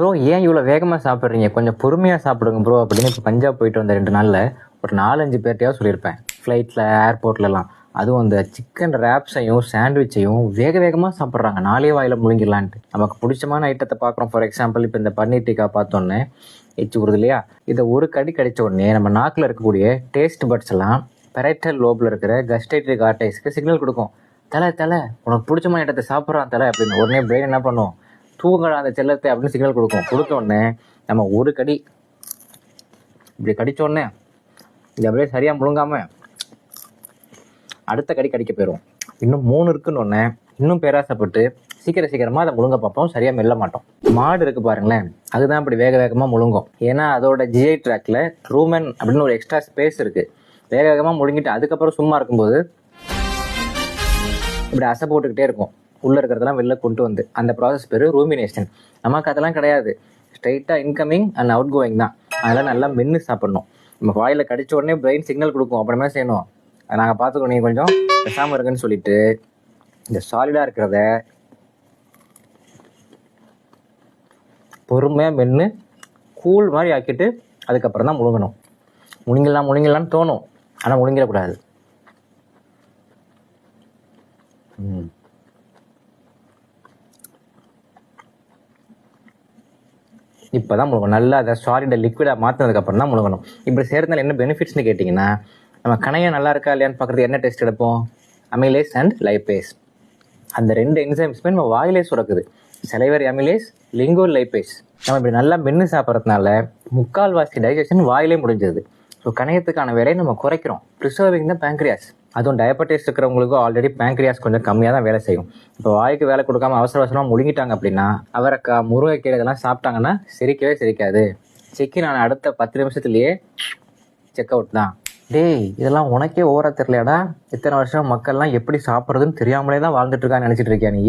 Bro ஏன் இவ்வளோ வேகமாக சாப்பிட்றீங்க, கொஞ்சம் பொறுமையாக சாப்பிடுங்க ப்ரோ அப்படின்னு இப்போ பஞ்சாப் போயிட்டு வந்த 2 நாளில் ஒரு 4-5 பேர்ட்டையாவது சொல்லியிருப்பேன். ஃப்ளைட்டில், ஏர்போர்ட்லலாம். அதுவும் அந்த சிக்கன் ரேப்ஸையும் சாண்ட்விச்சையும் வேக வேகமாக சாப்பிட்றாங்க, 4 வாயில் முழுங்கிடலான்ட்டு. நமக்கு பிடிச்சமான ஐட்டத்தை பார்க்குறோம். ஃபார் எக்ஸாம்பிள் இப்போ இந்த பன்னீர் டிக்கா பார்த்தோன்னே எச்சு வருது இல்லையா? இதை ஒரு கடி கடித்த உடனே நம்ம நாக்கில் இருக்கக்கூடிய டேஸ்ட் பட்ஸ் எல்லாம் பெரைட்டல் லோபில் இருக்கிற கஸ்டேட்ரிக் ஆர்டைஸ்க்கு சிக்னல் கொடுக்கும். தலை உனக்கு பிடிச்சமான ஐட்டத்தை சாப்பிட்றான் தலை அப்படின்னு. உடனே பிரெயின் என்ன பண்ணும், தூங்கடா அந்த செல்லத்தை அப்படின்னு சிக்னல் கொடுக்கும். கொடுத்த உடனே நம்ம ஒரு கடி இப்படி கடித்தோடனே இது அப்படியே சரியாக முழுங்காமல் அடுத்த கடி கடிக்க போயிடும். இன்னும் 3 இருக்குன்னு ஒன்று இன்னும் பேராசைப்பட்டு சீக்கிரமாக அதை முழுங்க பார்ப்போம், சரியாக மெல்ல மாட்டோம். மாடு இருக்குது பாருங்களேன், அதுதான் இப்படி வேக வேகமாக முழுங்கும். ஏன்னா அதோட ஜிஐ ட்ராக்ல ரூமன் அப்படின்னு ஒரு எக்ஸ்ட்ரா ஸ்பேஸ் இருக்குது. வேக வேகமாக முழுங்கிட்டு அதுக்கப்புறம் சும்மா இருக்கும்போது இப்படி அசை போட்டுக்கிட்டே இருக்கும், உள்ளே இருக்கிறதெல்லாம் வெளில கொண்டு வந்து. அந்த ப்ராசஸ் பேர் ரூமினேஷன். நமக்கு அதெல்லாம் கிடையாது, ஸ்ட்ரைட்டாக இன்கமிங் அண்ட் அவுட் கோயிங் தான். அதெல்லாம் நல்லா மென்று சாப்பிடணும். நம்ம வாயில் கடிச்ச உடனே பிரெயின் சிக்னல் கொடுக்கும், அப்புறமே செய்யணும், அதை நாங்கள் பார்த்துக்கணும், நீங்கள் கொஞ்சம் பேசாமல் இருக்குன்னு சொல்லிட்டு இந்த சாலிடாக இருக்கிறத பொறுமையாக மென்று கூழ் மாதிரி ஆக்கிட்டு அதுக்கப்புறம் தான் முழுங்கணும். முழுங்கலான்னு தோணும், ஆனால் முழுங்கிடக்கூடாது. இப்போ தான் முழுங்கணும். நல்லா அதை சாலிடை லிக்விடாக மாற்றினதுக்கப்புறம் தான் முழுங்கணும். இப்படி செய்கிறதுனால என்ன பெனிஃபிட்ஸ்னு கேட்டிங்கன்னா, நம்ம கணையம் நல்லா இருக்கா இல்லையான்னு பார்க்குறது என்ன டெஸ்ட் எடுப்போம், அமிலேஸ் அண்ட் லைப்பேஸ். அந்த 2 என்சைம்ஸுமே நம்ம வாயிலே சுரக்குது, சலைவரி அமிலேஸ், லிங்கோல் லைப்பேஸ். நம்ம இப்படி நல்லா மென்று சாப்பிட்றதுனால 3/4 டைஜஷன் வாயிலே முடிஞ்சது. ஸோ கணையத்துக்கான வேலையை நம்ம குறைக்கிறோம். ப்ரிசர்விங் த பேங்க்ரியாஸ். அதுவும் டயபெட்டிஸ் இருக்கிறவங்களுக்கும் ஆல்ரெடி பேங்க்ரியாஸ் கொஞ்சம் கம்மியாக தான் வேலை செய்யும். இப்போ வாய்க்கு வேலை கொடுக்காம அவசரமாக முழுங்கிட்டாங்க அப்படின்னா, அவரைக்காய், முருங்கைக்கீரை இதெல்லாம் சாப்பிட்டாங்கன்னா சிரிக்காது. செக்கின் நான் அடுத்த 10 நிமிஷத்துலேயே செக் அவுட் தான். டேய், இதெல்லாம் உனக்கே ஓவரா தெரியலையாடா? இத்தனை வருஷம் மக்கள்லாம் எப்படி சாப்பிட்றதுன்னு தெரியாமலே தான் வாழ்ந்துட்டு இருக்கான்னு நினச்சிட்டு இருக்கியா நீ?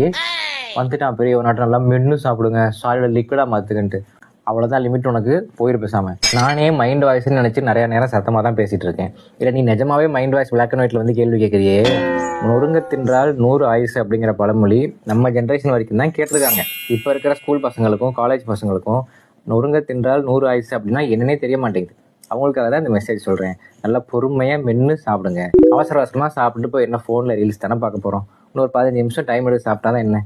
வந்துட்டான் பெரிய ஒரு நாட்டம், நல்லா மென்று சாப்பிடுங்க, சாலிட லிக்விடாக மாற்றுக்கன்ட்டு. அவ்வளோதான் லிமிட், உனக்கு போயிரு பேசாமல். நானே மைண்ட் வாய்ஸ்ன்னு நினச்சி நிறையா நேரம் சத்தமாக தான் பேசிகிட்டு இருக்கேன். இல்லை நீ நிஜமாவே மைண்ட் வாய்ஸ் பிளாக் அண்ட் ஒயிட்டில் வந்து கேள்வி கேட்குறியே. நொறுங்க தின்றால் 100 ஆயுசு அப்படிங்கிற பழமொழி நம்ம ஜென்ரேஷன் வரைக்கும் தான் கேட்டிருக்காங்க. இப்போ இருக்கிற ஸ்கூல் பசங்களுக்கும் காலேஜ் பசங்களுக்கும் நொறுங்க தின்றால் 100 ஆயுசு அப்படின்னா என்னன்னே தெரிய மாட்டேங்குது. அவங்களுக்காக தான் இந்த மெசேஜ் சொல்கிறேன். நல்லா பொறுமையாக மென்று சாப்பிடுங்க. அவசரமாக சாப்பிட்டு போய் என்ன ஃபோனில் ரீல்ஸ் தானே பார்க்க போகிறோம். இன்னொரு 15 நிமிஷம் டைம் எடுத்து சாப்பிட்டா தான் என்ன.